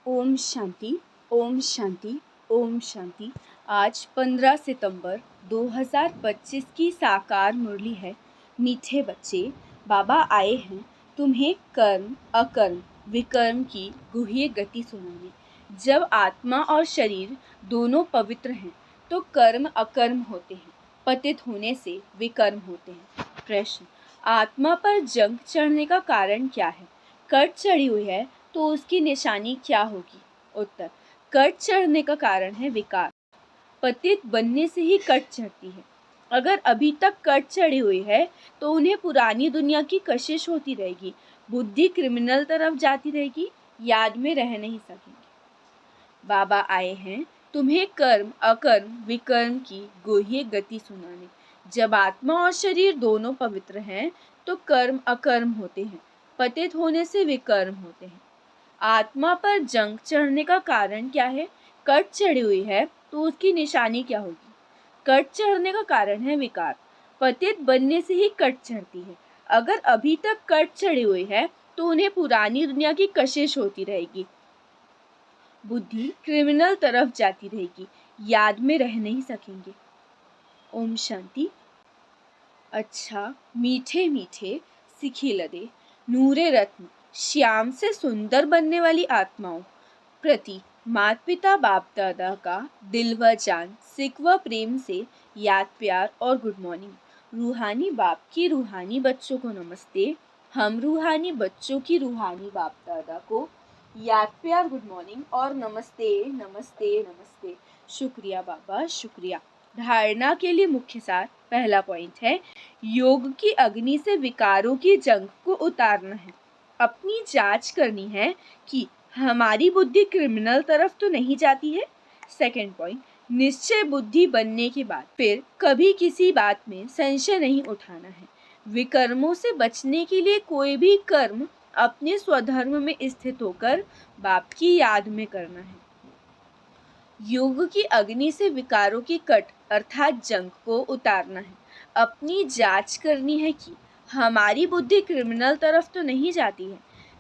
ओम शांति, ओम शांति, ओम शांति। आज 15 सितंबर 2025 की साकार मुरली है। मीठे बच्चे, बाबा आए हैं तुम्हें कर्म अकर्म विकर्म की गुह्य गति सुनाने। जब आत्मा और शरीर दोनों पवित्र हैं तो कर्म अकर्म होते हैं, पतित होने से विकर्म होते हैं। प्रश्न, आत्मा पर जंग चढ़ने का कारण क्या है? कट चढ़ी हुई है तो उसकी निशानी क्या होगी? उत्तर, कट चढ़ने का कारण है विकार। पतित बनने से ही कट चढ़ती है। अगर अभी तक कट चढ़ी हुई है तो उन्हें पुरानी दुनिया की कशिश होती रहेगी, बुद्धि क्रिमिनल तरफ जाती रहेगी, याद में रह नहीं सकेंगे। बाबा आए हैं तुम्हें कर्म अकर्म विकर्म की गुह्य गति सुनाने। जब आत्मा और शरीर दोनों पवित्र हैं तो कर्म अकर्म होते हैं, पतित होने से विकर्म होते हैं। आत्मा पर जंग चढ़ने का कारण क्या है? कट चढ़ी हुई है तो उसकी निशानी क्या होगी? कट चढ़ने का कारण है विकार। पतित बनने से ही कट चढ़ती है। अगर अभी तक कट चढ़ी हुई है तो उन्हें पुरानी दुनिया की कशिश होती रहेगी, बुद्धि क्रिमिनल तरफ जाती रहेगी, याद में रह नहीं सकेंगे। ओम शांति। अच्छा मीठे मीठे सिखी लदे नूरे रत्न श्याम से सुंदर बनने वाली आत्माओं प्रति माता पिता बाप दादा का दिल व जान सिक व प्रेम से याद प्यार और गुड मॉर्निंग। रूहानी बाप की रूहानी बच्चों को नमस्ते। हम रूहानी बच्चों की रूहानी बाप दादा को याद प्यार गुड मॉर्निंग और नमस्ते नमस्ते नमस्ते। शुक्रिया बाबा, शुक्रिया। धारणा के लिए मुख्य सार। पहला पॉइंट है, योग की अग्नि से विकारों की जंग को उतारना है। अपनी जांच करनी है कि हमारी बुद्धि क्रिमिनल तरफ तो नहीं जाती है। सेकंड पॉइंट, निश्चय बुद्धि बनने के बाद फिर कभी किसी बात में संशय नहीं उठाना है। विकर्मों से बचने के लिए कोई भी कर्म अपने स्वधर्म में स्थित होकर बाप की याद में करना है। योग की अग्नि से विकारों की कट अर्थात जंग को उतारना है। अपनी जांच करनी है कि हमारी बुद्धि क्रिमिनल तरफ तो नहीं जाती है।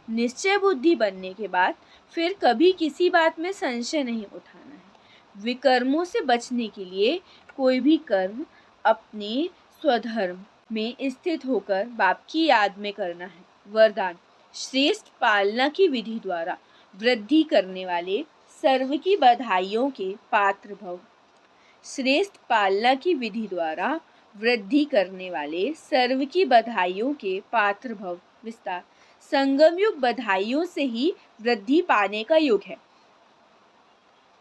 निश्चय बुद्धि बनने के बाद फिर कभी किसी बात में संशय नहीं उठाना है। विकर्मों से बचने के लिए कोई भी कर्म अपने स्वधर्म में स्थित होकर बाप की याद में करना है। वरदान, श्रेष्ठ पालना की विधि द्वारा वृद्धि करने वाले सर्व की बधाइयों के पात्र भव। श्रेष्ठ पालना की विधि द्वारा वृद्धि करने वाले सर्व की बधाइयों के पात्र भव। विस्तार, संगम युग बधाइयों से ही वृद्धि पाने का युग है।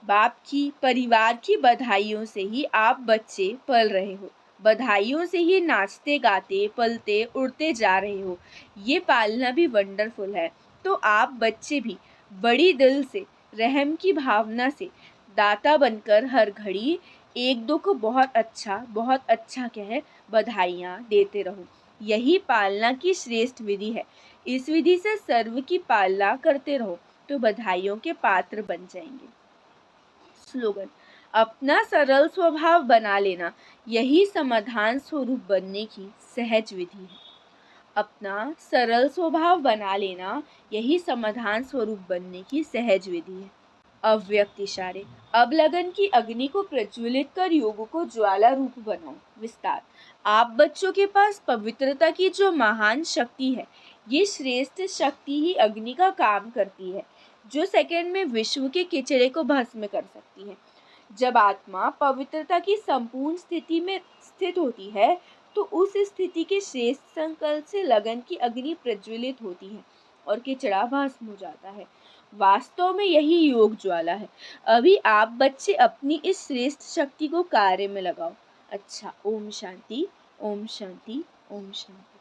बाप की परिवार की बधाइयों से ही आप बच्चे पल रहे हो, बधाइयों से ही नाचते गाते पलते उड़ते जा रहे हो। ये पालना भी वंडरफुल है। तो आप बच्चे भी बड़ी दिल से रहम की भावना से दाता बनकर हर घड़ी एक दो को बहुत अच्छा कह बधाइयाँ देते रहो। यही पालना की श्रेष्ठ विधि है। इस विधि से सर्व की पालना करते रहो तो बधाइयों के पात्र बन जाएंगे। स्लोगन, अपना सरल स्वभाव बना लेना यही समाधान स्वरूप बनने की सहज विधि है। अपना सरल स्वभाव बना लेना यही समाधान स्वरूप बनने की सहज विधि है। अव्यक्त इशारे, अब लगन की अग्नि को प्रज्वलित कर योग को ज्वाला रूप बनाओ। विस्तार, आप बच्चों के पास पवित्रता की जो महान शक्ति है, ये श्रेष्ठ शक्ति ही अग्नि का काम करती है, जो सेकंड में विश्व के किचड़े को भस्म कर सकती है। जब आत्मा पवित्रता की संपूर्ण स्थिति में स्थित होती है तो उस स्थिति के श्रेष्ठ संकल्प से लगन की अग्नि प्रज्वलित होती है और किचड़ा भस्म हो जाता है। वास्तव में यही योग ज्वाला है। अभी आप बच्चे अपनी इस श्रेष्ठ शक्ति को कार्य में लगाओ। अच्छा, ओम शांति, ओम शांति, ओम शांति।